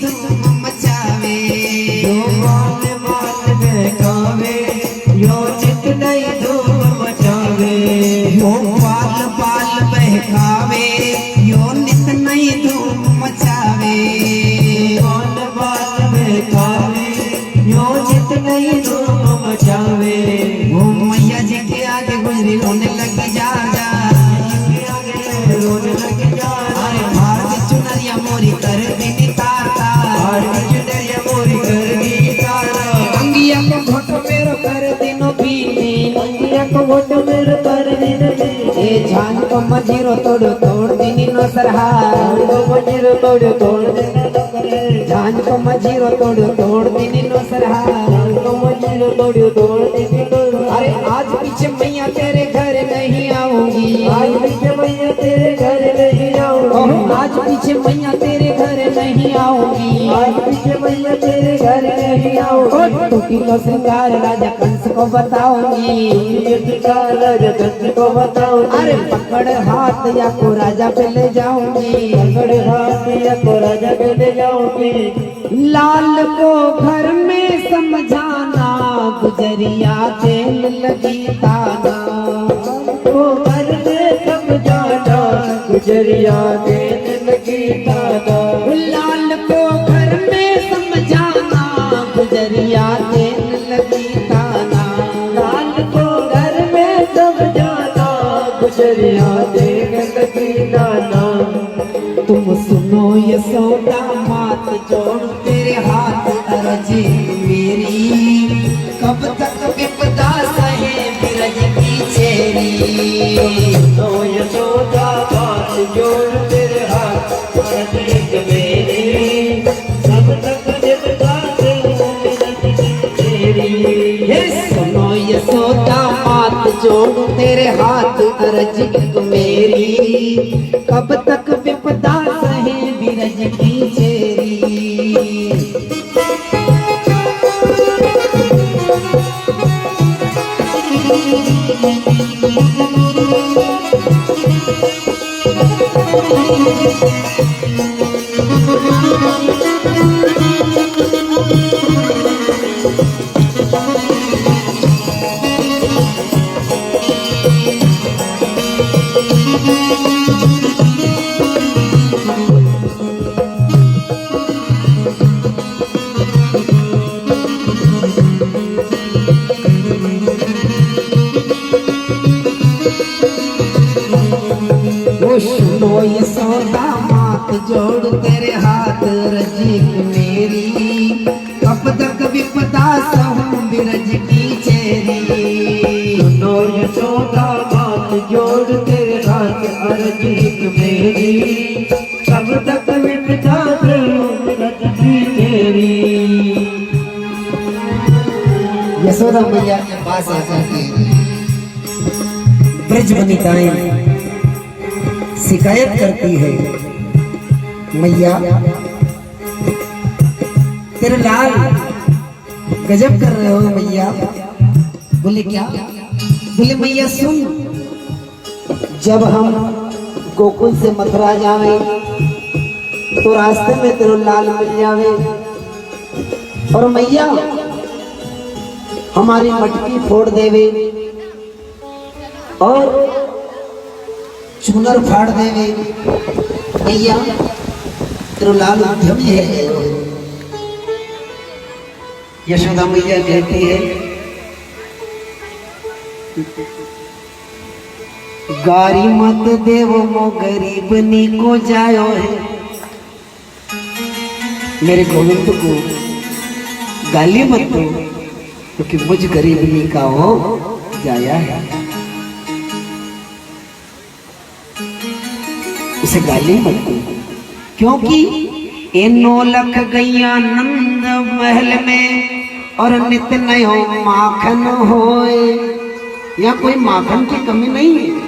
धूम मचावे जो बाल बाल बहकावे यो चित नहीं धूम मचावे यो बाल बाल बहकावे यो नित नहीं धूम मचावे बाल बाल बहकावे यो चित नहीं धूम मचावे वो मैया जी के आगे गुजरी रोने लगी जा रोने लग जा अरे भारत चुनरिया मोरी कर दी तारा चुनरिया मोरी कर दी तारा अंगिया को घोट मेरो कर दिनो पीनी अंगिया को घोट मेरो कर दिनो पीनी ए झांझ को मजीरो तोड़ दिनी नो सरहार को मजीरो तोड़ दिनी नो सरहार झांझ को मजीरो तोड़ दिनी नो सरहार को मजीरो तोड़ दिनी नो अरे आज पीछे मैया तेरे घर नहीं आऊंगी आज पीछे मैया तेरे घर नहीं आऊंगी आज पीछे मैया तेरे घर नहीं आऊंगी आज पीछे मैया तेरे घर नहीं आऊंगी तो किलो श्रृंगार राजा कंस को बताऊंगी राजा कंस को बताऊंगी अरे पकड़ हाथ या को राजा पे ले जाऊंगी पकड़ हाथ या को राजा पे ले जाऊंगी लाल को घर में समझाना गुजरिया तेल लगी ताना वो घर में समझाना गुजरिया देने लगी दादा लाल को घर में समझाना गुजरिया तेल लगी ताना लाल को घर में समझाना गुजरिया देने लगी दादा तुम सुनो यशोदा मात जोड़ तेरे हाथ अर्जी मेरी कब तक विपदा सहे बिरज की चेरी तो यशोदा बात जोड़ तेरे हाथ अर्जी मेरी कब तक विपदा सहे बिरज की चेरी हे सुनो यशोदा मात जोड़ तेरे हाथ अर्जी मेरी कब तक विपदा सहे बिरज की चेरी सुनो यशोदा मात जोड़ तेरे हाथ रजिक मेरी कब तक विपदा सहूं बिरज की चेरी सुनो यशोदा बात जोड़ तेरे हाथ अर्जी मेरी कब तक विपदा सहूं बिरज की चेरी यशोदा मैया के पास आकर के ब्रज वनिताएं शिकायत करती है मैया तेरे लाल गजब कर रहे हो मैया। बोले क्या? बोले मैया सुन, जब हम गोकुल से मथुरा जावे तो रास्ते में तेरे लाल मिल जावे और मैया हमारी मटकी फोड़ देवे और चूनर फाड़ देवे मैया तेरे लाल उद्यमी है। यशोदा मैया कहती है गारी मत देव मो गरीबनी को जायो है। मेरे गोविंद को गाली मत दो क्योंकि मुझ गरीबनी का वो जाया है। उसे गाली मत दो क्योंकि ए नौलख गैया नंद महल में और नित नयो माखन होए। यहाँ कोई माखन की कमी नहीं है।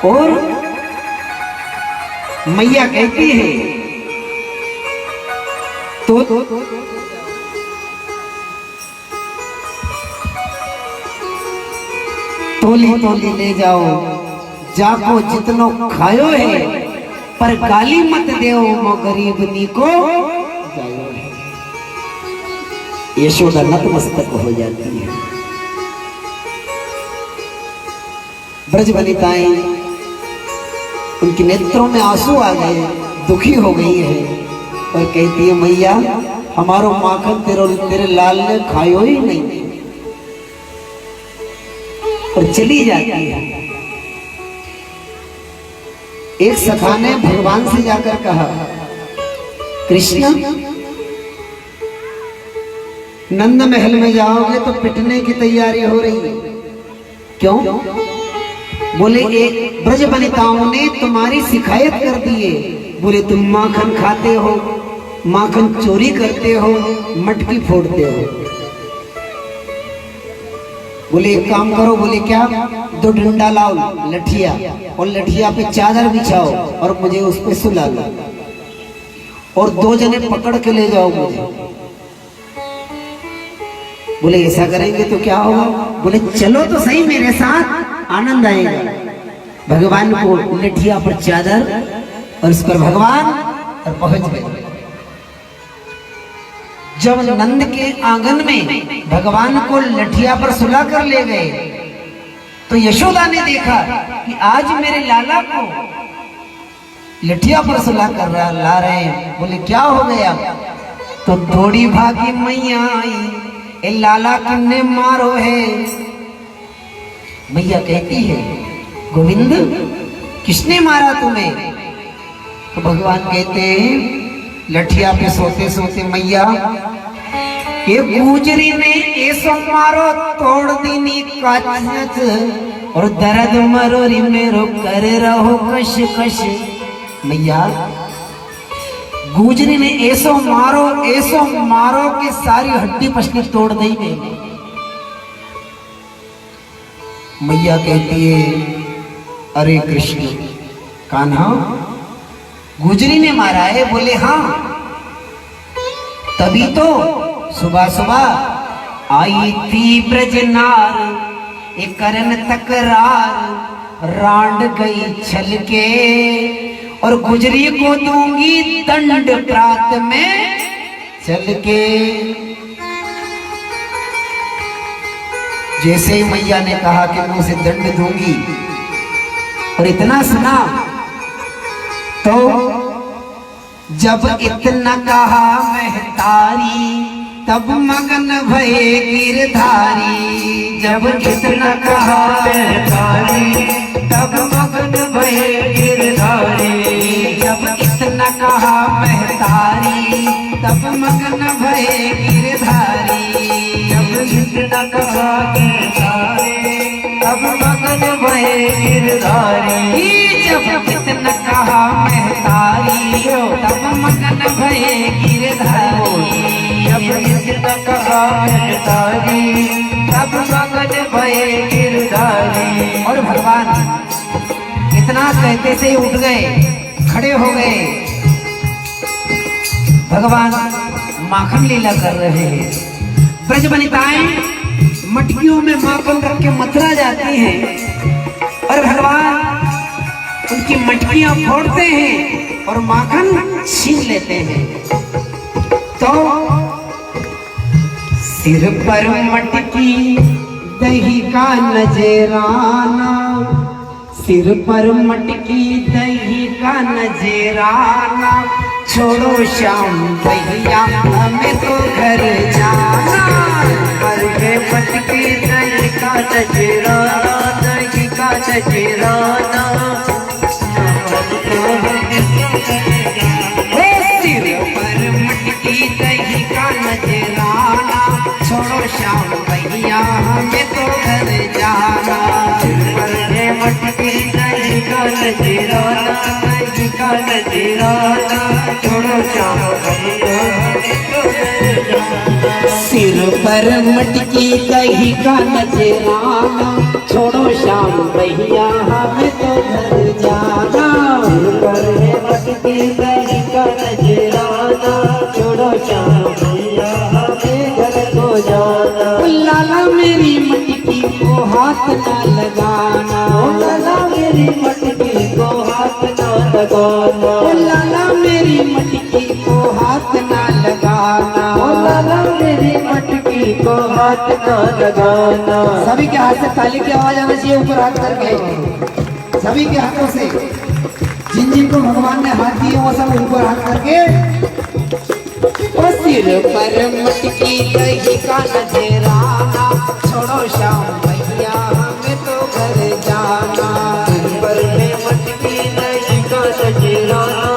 और मैया कहती है तो तोली तोली ले जाओ, जाको जितनो खायो है पर गाली मत देओ मो गरीब नी को। यशोदा नतमस्तक हो जाती है। ब्रज वनिताएं उनके नेत्रों में आंसू आ गए, दुखी हो गई है और कहती है मैया हमारो माखन तेरे लाल ने खायो ही नहीं, और चली जाती है। एक सखा ने भगवान से जाकर कहा कृष्ण नंद महल में जाओगे तो पिटने की तैयारी हो रही है, क्यों? बोले एक ब्रज वनिताओं ने तुम्हारी शिकायत कर दी है। बोले तुम माखन खाते हो, माखन चोरी करते हो, मटकी फोड़ते हो। बोले एक काम करो। बोले क्या? 2 डंडा लाओ लठिया, और लठिया पे चादर बिछाओ और मुझे उस पे सुला लो, और 2 जने पकड़ के ले जाओ मुझे। बोले ऐसा करेंगे तो क्या होगा? बोले चलो तो सही मेरे साथ, आनंद आएगा। भगवान को लठिया पर चादर और उस पर भगवान, और पहुंच गए। जब नंद के आंगन में भगवान को लठिया पर सुला कर ले गए तो यशोदा ने देखा कि आज मेरे लाला को लठिया पर सुला कर ला रहे हैं। बोले क्या हो गया? तो थोड़ी भागी मैया आई, ए लाला किन्ने मारो है। मैया कहती है गोविंद किसने मारा तुम्हें? तो भगवान कहते हैं लठिया पे सोते सोते मैया ये गुजरी ने ऐसो मारो तोड़ दीनी काचनच, और दर्द मरोरी मेरो कर रहो कश कश। मैया गुजरी ने ऐसो मारो कि सारी हड्डी पसली तोड़ दी मैंने। मैया कहती है अरे कृष्ण कान्हा गुजरी ने मारा है? बोले हाँ, तभी तो सुबह सुबह आई थी ब्रजनार, एक करन तकरार रांड गई छल के, और गुजरी को दूंगी दंड प्रात में चल के। जैसे ही मैया ने कहा कि मैं उसे दंड दूंगी, और इतना सुना तो जब इतना कहा महतारी तब मगन भये गिरधारी। जब इतना कहा महतारी तब मगन भये गिरधारी। जब इतना कहा महतारी तब मगन भये गिरधारी। जब इतना कहा महतारी तब मगन भये गिरधारी। जब इतना कहा महतारी तब मगन भये गिरधारी। जब इतना कहा महतारी तब मगन भये गिरधारी। और भगवान इतना कहते से उठ गए, खड़े हो गए। भगवान माखन लीला कर रहे हैं। ब्रज वनिताएं मटकियों में माखन रख के मथुरा जाती हैं, और भगवान उनकी मटकियां फोड़ते हैं और माखन छीन लेते हैं। तो सिर पर मटकी दही का नजराना, सिर पर मटकी दही का नजराना, छोड़ो शाम भैया हमें तो घर जाना। पर के मटकी दही का नजराना, दही का नजराना, सिर पर मटकी दही का नजराना, छोड़ो शाम भैया हमें तो घर जाना। मटकी दही का नजराना, दही का नजराना, छोड़ो शाम सिर पर मटकी दही का नजराना, छोड़ो शाम भैया हमें तो घर जाना। सिर पर मटकी दही का नजराना, छोड़ो शाम भैया हमें घर को जाना। लाला मेरी मटकी को हाथ ना लगाना, लाला मेरी मटकी को हाथ ना लगाना। ना लगाना। सभी के हाथ से ताली की आवाज आना चाहिए, ऊपर हाथ करके सभी के हाथों से। जिन जिन को भगवान ने हाथ दिए वो सब ऊपर हाथ करके। सिर पर मटकी दही का नजराना, छोड़ो श्याम भैया हमें तो घर जाना। पर में मटकी नहीं का सजराना,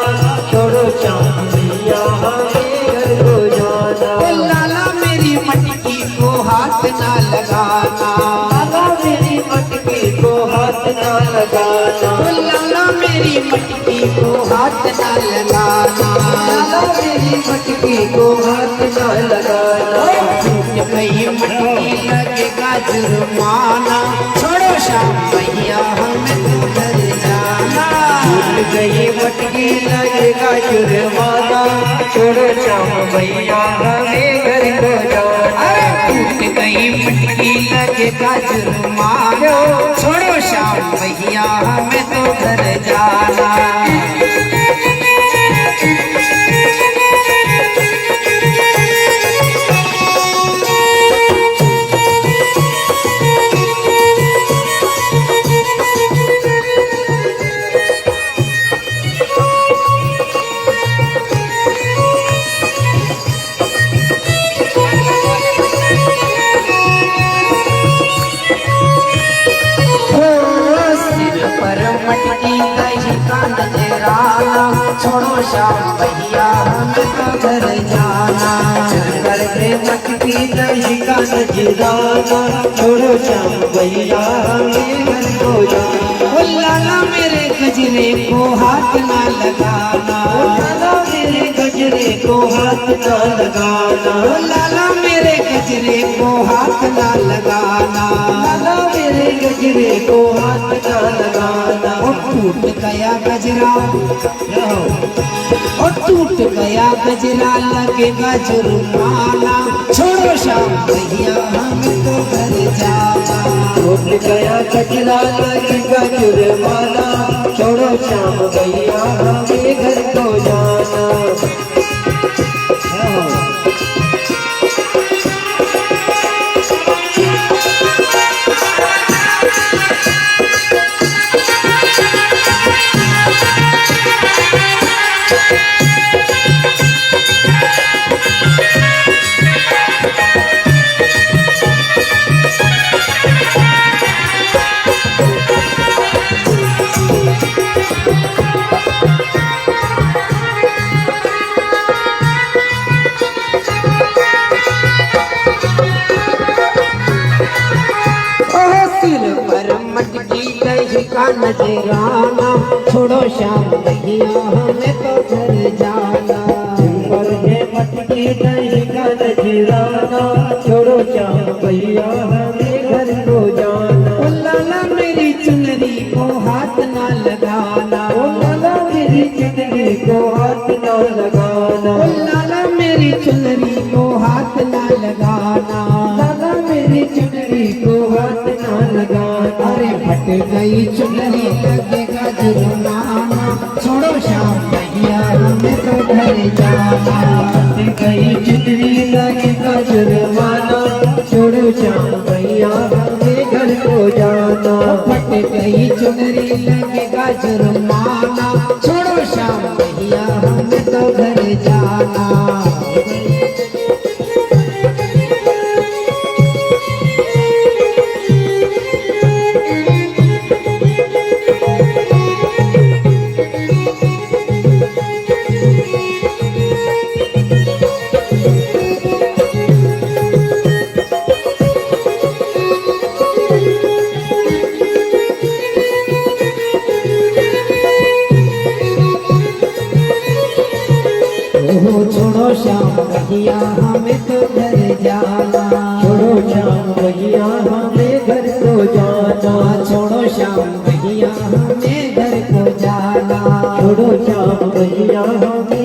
छोड़ो श्याम भैया हमें घर को जाना। ओ लाला मेरी मटकी को हाथ ना लगाना, लाला मेरी मटकी को हाथ ना लगाना। ओ लाला मेरी मटकी को हाथ ना लगाना, लाला मेरी मटकी को हाथ ना लगाना। टूट गई मटकी लगेगा जुर्माना, छोड़ो श्याम भैया हमें तो घर जाना। टूट गई मटकी लगेगा जुर्माना, छोड़ो श्याम भैया हमें घर को जाना। टूट गई मटकी लगेगा जुर्माना, छोड़ो श्याम भैया हमें तो घर जाना। छोड़ो श्याम भैया हमें तो घर जाना। घर में मटकी नहीं का नजराना, छोड़ो श्याम भैया हमें घर को जाना। ओ लाला मेरे गजरे को हाथ ना लगाना, लाला मेरे गजरे को हाथ ना लगाना। ओ लाला मेरे गजरे को हाथ ना लगाना, लाला मेरे गजरे को हाथ ना लगाना। ओ टूट गया गजरा, ओ टूट गया गजरा लगेगा जुर्माना, छोड़ो श्याम भैया हमें तो घर जाना। टूट गया गजरा लगेगा जुर्माना, छोड़ो श्याम भैया हमें घर को जाना। का नजराना, छोड़ो श्याम भैया हमें तो घर जाना। पर है मटकी नहीं का नजराना, छोड़ो श्याम भैया हमें घर को जाना। ओ लाला मेरी चुनरी को हाथ ना लगाना, ओ लाला मेरी चुनरी को हाथ ना लगाना। ओ लाला मेरी चुनरी को हाथ ना लगाना, लाला मेरी चुनरी को हाथ ना लगाना। अरे फट गई चुनरी लगेगा जुर्माना, छोड़ो श्याम भैया हमें तो घर जाना। गई चुनरी लगेगा जुर्माना, छोड़ो श्याम भैया हमें घर को जाना। फट गई चुनरी लगेगा जुर्माना, छोड़ो श्याम भैया हमें तो घर जाना। छोड़ो श्याम भैया हमें तो घर जाना। छोड़ो श्याम भैया हमें घर को जाना। छोड़ो श्याम भैया हमें घर को जाना। छोड़ो श्याम भैया हमें